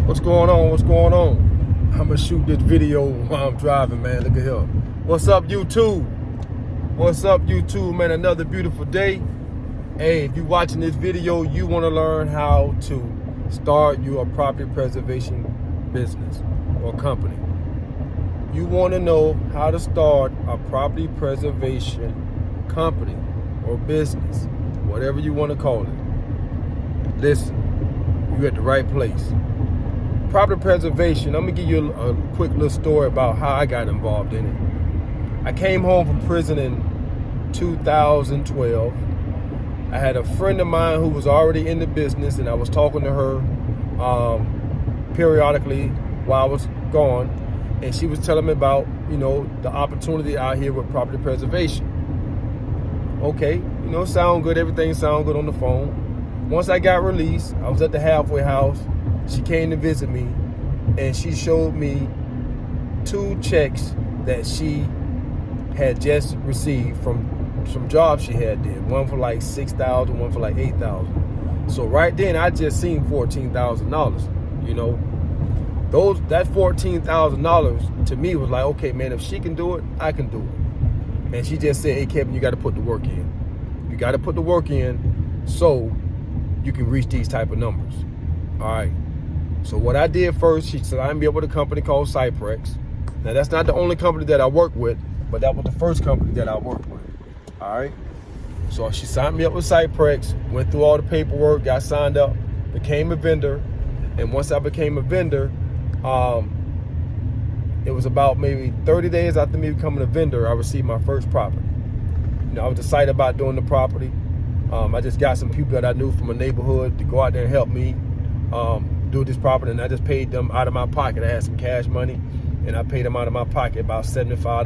What's going on? What's going on? I'm gonna shoot this video while I'm driving, man. Look at here. What's up, YouTube? What's up, YouTube, man? Another beautiful day. Hey, if you're watching this video, you want to learn how to start your property preservation business or company. You want to know how to start a property preservation company or business, whatever you want to call it. Listen, you're at the right place. Property preservation, I'm gonna give you a quick little story about how I got involved in it. I came home from prison in 2012. I had a friend of mine who was already in the business, and I was talking to her periodically while I was gone, and she was telling me about, the opportunity out here with property preservation. Okay, sound good, everything sound good on the phone. Once I got released, I was at the halfway house. She came to visit me, and she showed me 2 checks that she had just received from some jobs she had did. One for like $6,000, one for like $8,000. So right then, I just seen $14,000. That $14,000 to me was like, okay, man, if she can do it, I can do it. And she just said, hey, Kevin, you got to put the work in. You got to put the work in so you can reach these type of numbers. All right. So what I did first, she signed me up with a company called Cyprex. Now, that's not the only company that I work with, but that was the first company that I worked with. All right. So she signed me up with Cyprex, went through all the paperwork, got signed up, became a vendor. And once I became a vendor, it was about maybe 30 days after me becoming a vendor, I received my first property. I was excited about doing the property. I just got some people that I knew from a neighborhood to go out there and help me do this property, and I just paid them out of my pocket. I had some cash money, and I paid them out of my pocket about $75,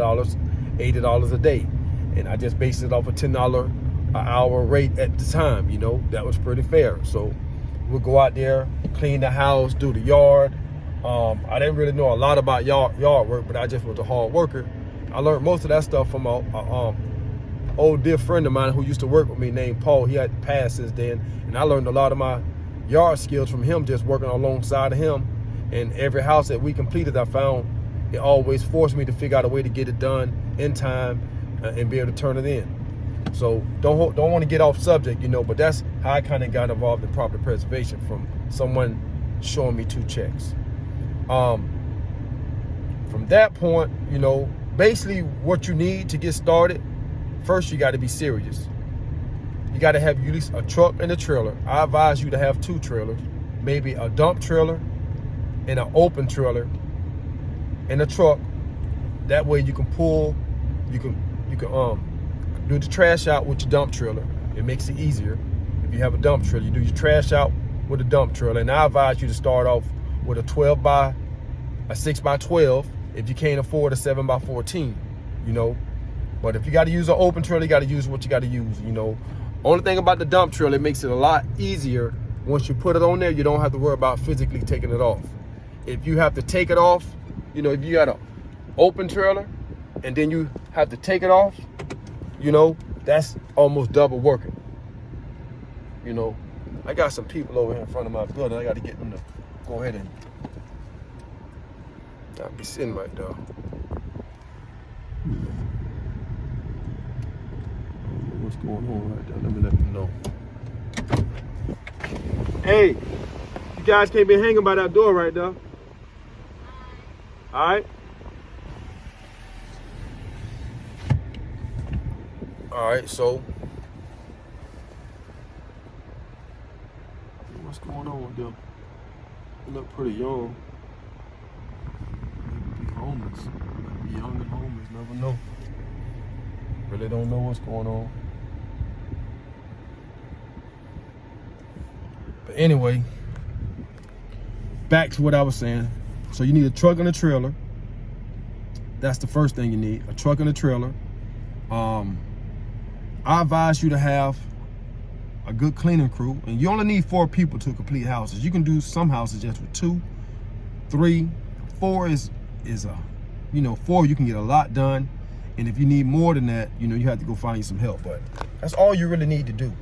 $80 a day. And I just based it off a $10 an hour rate at the time. That was pretty fair. So we'll go out there, clean the house, do the yard. I didn't really know a lot about yard work, but I just was a hard worker. I learned most of that stuff from a old dear friend of mine who used to work with me named Paul. He had passed since then, and I learned a lot of my yard skills from him, just working alongside of him. And every house that we completed, I found it always forced me to figure out a way to get it done in time and be able to turn it in. So don't want to get off subject, but that's how I kind of got involved in property preservation, from someone showing me 2 checks. From that point, basically what you need to get started, first you got to be serious. You got to have at least a truck and a trailer. I advise you to have 2 trailers, maybe a dump trailer and an open trailer and a truck. That way you can do the trash out with your dump trailer. It makes it easier. If you have a dump trailer, you do your trash out with a dump trailer. And I advise you to start off with a 6 by 12 if you can't afford a 7 by 14, But if you got to use an open trailer, you got to use what you got to use, Only thing about the dump trailer, it makes it a lot easier. Once you put it on there, you don't have to worry about physically taking it off. If you have to take it off, if you got an open trailer and then you have to take it off, that's almost double working. I got some people over here in front of my building. I got to get them to go ahead and I'll be sitting right there. What's going on right there? Let them know. Hey, you guys can't be hanging by that door right there. All right. All right. So, what's going on with them? They look pretty young. Maybe be homeless. Might be young and homeless. Never know. Really don't know what's going on. But anyway, back to what I was saying. So you need a truck and a trailer. That's the first thing you need, a truck and a trailer. I advise you to have a good cleaning crew, and you only need 4 people to complete houses. You can do some houses just with 2, 3, 4 is 4 you can get a lot done. And if you need more than that, you have to go find you some help. But that's all you really need to do.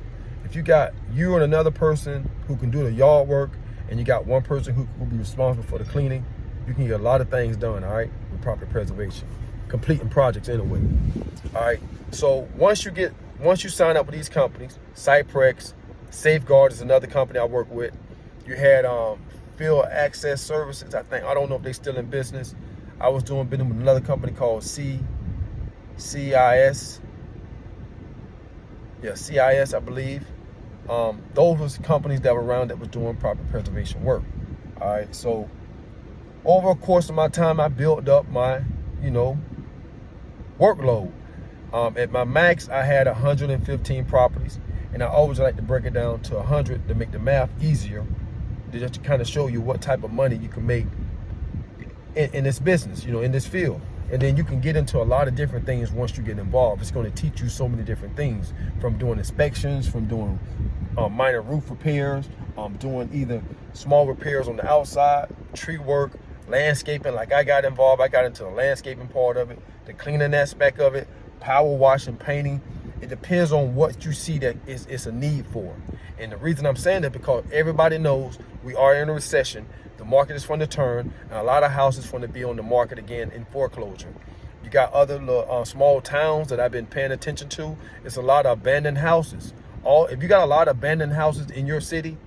If you got you and another person who can do the yard work and you got one person who will be responsible for the cleaning, you can get a lot of things done, all right, with property preservation, completing projects anyway. All right, so once you sign up with these companies, Cyprex, Safeguard is another company I work with. You had Field Access Services, I don't know if they're still in business. I was doing business with another company called CIS. Yeah, CIS, I believe. Those was companies that were around that was doing property preservation work. All right, so over the course of my time, I built up my, workload. At my max, I had 115 properties, and I always like to break it down to 100 to make the math easier, just to kind of show you what type of money you can make in this business, in this field. And then you can get into a lot of different things once you get involved. It's going to teach you so many different things, from doing inspections, from doing minor roof repairs, doing either small repairs on the outside, tree work, landscaping. Like I got involved, I got into the landscaping part of it, the cleaning aspect of it, power washing, painting. It depends on what you see that it's a need for. And the reason I'm saying that, because everybody knows we are in a recession. The market is going to turn, and a lot of houses going to be on the market again in foreclosure. You got other small towns that I've been paying attention to. It's a lot of abandoned houses. If you got a lot of abandoned houses in your city,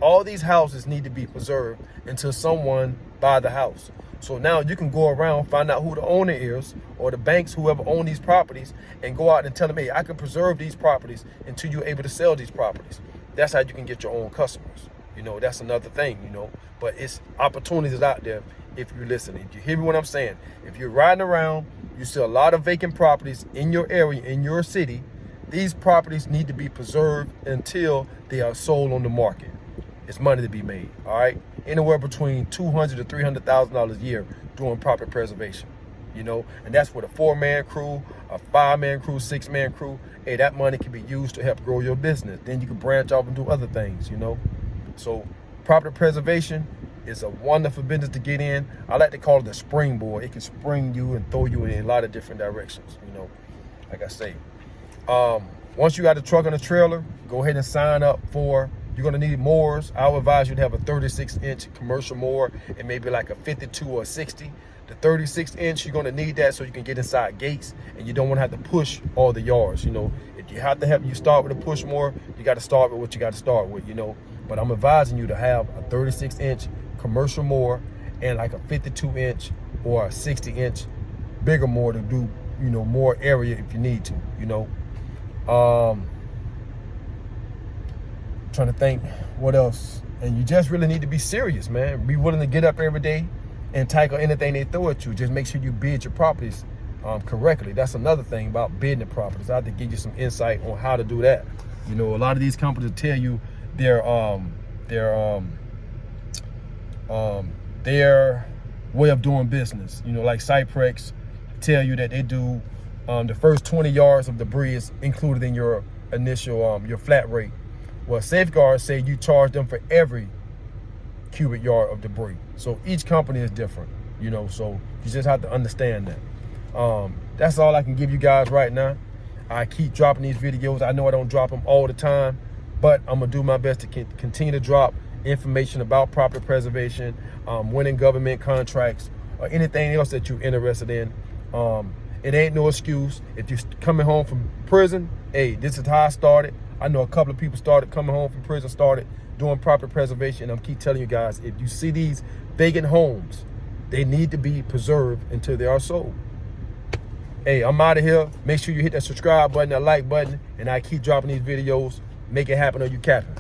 all these houses need to be preserved until someone buy the house. So now you can go around, find out who the owner is, or the banks, whoever own these properties, and go out and tell them, hey, I can preserve these properties until you're able to sell these properties. That's how you can get your own customers. That's another thing, but it's opportunities out there if you listen. If you hear me what I'm saying, if you're riding around, you see a lot of vacant properties in your area, in your city, these properties need to be preserved until they are sold on the market. It's money to be made, all right? Anywhere between $200,000 to $300,000 a year doing property preservation, and that's with a 4-man crew, a 5-man crew, 6-man crew. Hey, that money can be used to help grow your business. Then you can branch off and do other things, So property preservation is a wonderful business to get in. I like to call it a springboard. It can spring you and throw you in a lot of different directions, like I say. Once you got a truck and a trailer, go ahead and sign up for, you're going to need mowers. I would advise you to have a 36-inch commercial mower and maybe like a 52 or a 60. The 36-inch, you're going to need that so you can get inside gates, and you don't want to have to push all the yards. If you have to you start with a push mower, you got to start with what you got to start with, But I'm advising you to have a 36-inch commercial mower and like a 52-inch or a 60-inch bigger mower to do, more area if you need to, Trying to think what else. And you just really need to be serious, man. Be willing to get up every day and tackle anything they throw at you. Just make sure you bid your properties correctly. That's another thing about bidding the properties. I have to give you some insight on how to do that. A lot of these companies tell you their way of doing business. Like Cyprex tell you that they do the first 20 yards of debris is included in your initial your flat rate. Well, Safeguard say you charge them for every cubic yard of debris. So each company is different, so you just have to understand that. That's all I can give you guys right now. I keep dropping these videos. I know I don't drop them all the time, but I'm gonna do my best to continue to drop information about property preservation, winning government contracts, or anything else that you're interested in. It ain't no excuse. If you're coming home from prison, hey, this is how I started. I know a couple of people started coming home from prison, started doing property preservation. I'm keep telling you guys, if you see these vacant homes, they need to be preserved until they are sold. Hey, I'm out of here. Make sure you hit that subscribe button, that like button, and I keep dropping these videos. Make it happen or you capping.